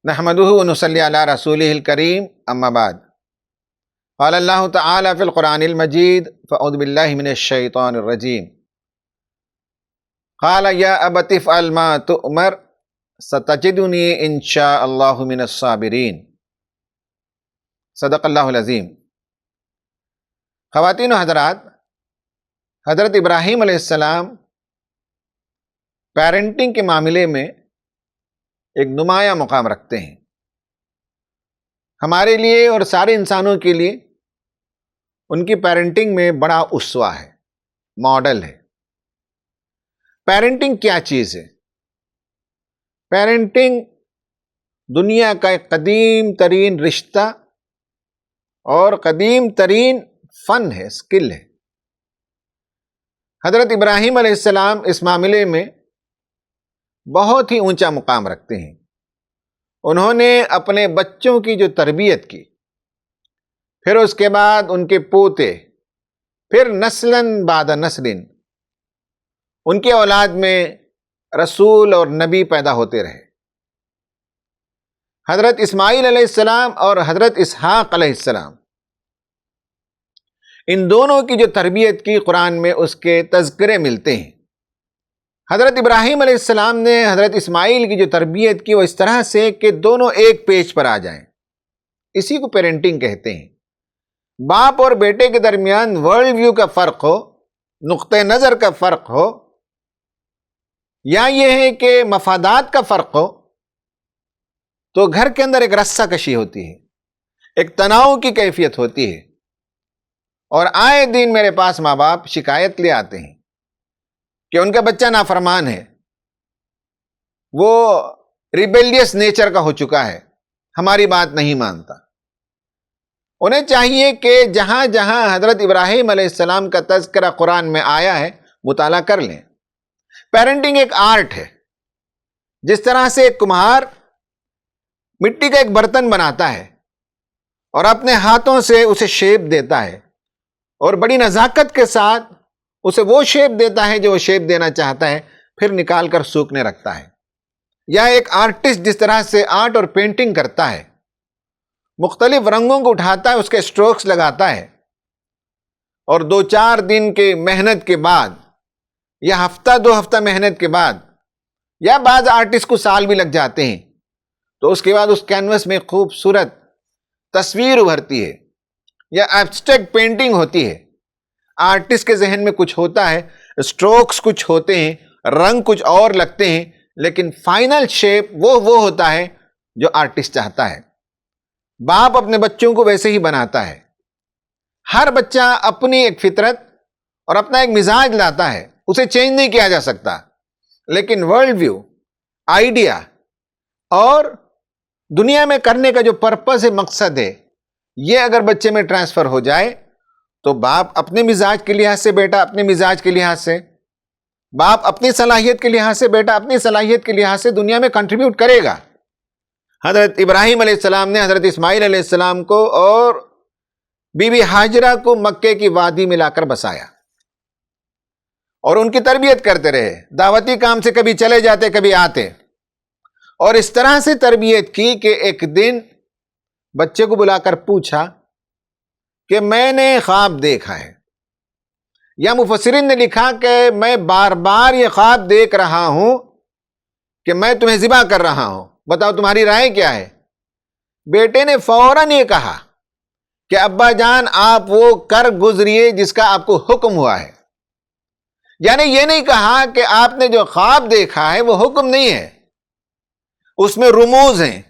نحمده ونصلی علی رسولہ الکریم اما بعد قال اللہ تعالی فی القرآن المجید فاعوذ باللہ من الشیطان الرجیم قال یا ابت افعل ما تؤمر ستجدنی انشاء اللہ من الصابرین۔ صدق اللہ العظیم۔ خواتین و حضرات، حضرت ابراہیم علیہ السلام پیرنٹنگ کے معاملے میں ایک نمایاں مقام رکھتے ہیں۔ ہمارے لیے اور سارے انسانوں کے لیے ان کی پیرنٹنگ میں بڑا اسوہ ہے، ماڈل ہے۔ پیرنٹنگ کیا چیز ہے؟ پیرنٹنگ دنیا کا ایک قدیم ترین رشتہ اور قدیم ترین فن ہے، اسکل ہے۔ حضرت ابراہیم علیہ السلام اس معاملے میں بہت ہی اونچا مقام رکھتے ہیں۔ انہوں نے اپنے بچوں کی جو تربیت کی، پھر اس کے بعد ان کے پوتے، پھر نسلاً بعد نسلن ان کے اولاد میں رسول اور نبی پیدا ہوتے رہے۔ حضرت اسماعیل علیہ السلام اور حضرت اسحاق علیہ السلام، ان دونوں کی جو تربیت کی قرآن میں اس کے تذکرے ملتے ہیں۔ حضرت ابراہیم علیہ السلام نے حضرت اسماعیل کی جو تربیت کی وہ اس طرح سے کہ دونوں ایک پیج پر آ جائیں، اسی کو پیرنٹنگ کہتے ہیں۔ باپ اور بیٹے کے درمیان ورلڈ ویو کا فرق ہو، نقطہ نظر کا فرق ہو، یا یہ ہے کہ مفادات کا فرق ہو، تو گھر کے اندر ایک رسہ کشی ہوتی ہے، ایک تناؤ کی کیفیت ہوتی ہے۔ اور آئے دن میرے پاس ماں باپ شکایت لے آتے ہیں کہ ان کا بچہ نافرمان ہے، وہ ریبیلیس نیچر کا ہو چکا ہے، ہماری بات نہیں مانتا۔ انہیں چاہیے کہ جہاں جہاں حضرت ابراہیم علیہ السلام کا تذکرہ قرآن میں آیا ہے مطالعہ کر لیں۔ پیرنٹنگ ایک آرٹ ہے۔ جس طرح سے ایک کمہار مٹی کا ایک برتن بناتا ہے اور اپنے ہاتھوں سے اسے شیپ دیتا ہے اور بڑی نزاکت کے ساتھ اسے وہ شیپ دیتا ہے جو وہ شیپ دینا چاہتا ہے، پھر نکال کر سوکھنے رکھتا ہے۔ یا ایک آرٹسٹ جس طرح سے آرٹ اور پینٹنگ کرتا ہے، مختلف رنگوں کو اٹھاتا ہے، اس کے اسٹروکس لگاتا ہے، اور 2-4 دن کے محنت کے بعد یا ہفتہ 2 ہفتہ محنت کے بعد، یا بعض آرٹسٹ کو سال بھی لگ جاتے ہیں، تو اس کے بعد اس کینوس میں خوبصورت تصویر ابھرتی ہے یا ایبسٹریکٹ پینٹنگ ہوتی ہے۔ آرٹسٹ کے ذہن میں کچھ ہوتا ہے، اسٹروکس کچھ ہوتے ہیں، رنگ کچھ اور لگتے ہیں، لیکن فائنل شیپ وہ ہوتا ہے جو آرٹسٹ چاہتا ہے۔ باپ اپنے بچوں کو ویسے ہی بناتا ہے۔ ہر بچہ اپنی ایک فطرت اور اپنا ایک مزاج لاتا ہے، اسے چینج نہیں کیا جا سکتا، لیکن ورلڈ ویو، آئیڈیا اور دنیا میں کرنے کا جو پرپس ہے، مقصد ہے، یہ اگر بچے میں ٹرانسفر ہو جائے تو باپ اپنے مزاج کے لحاظ سے، بیٹا اپنے مزاج کے لحاظ سے، باپ اپنی صلاحیت کے لحاظ سے، بیٹا اپنی صلاحیت کے لحاظ سے دنیا میں کنٹریبیوٹ کرے گا۔ حضرت ابراہیم علیہ السلام نے حضرت اسماعیل علیہ السلام کو اور بی بی ہاجرہ کو مکے کی وادی میں لا کر بسایا اور ان کی تربیت کرتے رہے۔ دعوتی کام سے کبھی چلے جاتے، کبھی آتے، اور اس طرح سے تربیت کی کہ ایک دن بچے کو بلا کر پوچھا کہ میں نے خواب دیکھا ہے، یا مفسرین نے لکھا کہ میں بار بار یہ خواب دیکھ رہا ہوں کہ میں تمہیں ذبح کر رہا ہوں، بتاؤ تمہاری رائے کیا ہے؟ بیٹے نے فوراً یہ کہا کہ ابا جان آپ وہ کر گزریے جس کا آپ کو حکم ہوا ہے۔ یعنی یہ نہیں کہا کہ آپ نے جو خواب دیکھا ہے وہ حکم نہیں ہے، اس میں رموز ہیں،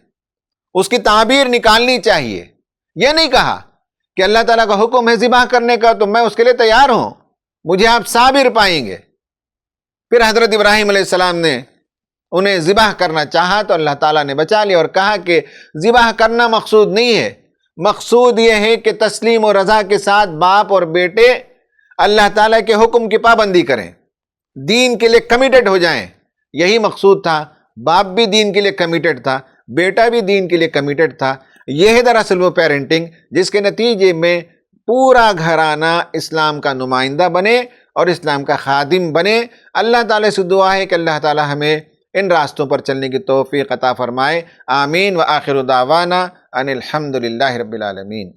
اس کی تعبیر نکالنی چاہیے۔ یہ نہیں کہا کہ اللہ تعالیٰ کا حکم ہے ذبح کرنے کا تو میں اس کے لیے تیار ہوں، مجھے آپ صابر پائیں گے۔ پھر حضرت ابراہیم علیہ السلام نے انہیں ذبح کرنا چاہا تو اللہ تعالیٰ نے بچا لیا اور کہا کہ ذبح کرنا مقصود نہیں ہے، مقصود یہ ہے کہ تسلیم و رضا کے ساتھ باپ اور بیٹے اللہ تعالیٰ کے حکم کی پابندی کریں، دین کے لیے کمیٹڈ ہو جائیں، یہی مقصود تھا۔ باپ بھی دین کے لیے کمیٹڈ تھا، بیٹا بھی دین کے لیے کمیٹڈ تھا۔ یہ ہے دراصل وہ پیرنٹنگ جس کے نتیجے میں پورا گھرانہ اسلام کا نمائندہ بنے اور اسلام کا خادم بنے۔ اللہ تعالیٰ سے دعا ہے کہ اللہ تعالیٰ ہمیں ان راستوں پر چلنے کی توفیق عطا فرمائے، آمین۔ وآخر دعوانا ان الحمدللہ رب العالمین۔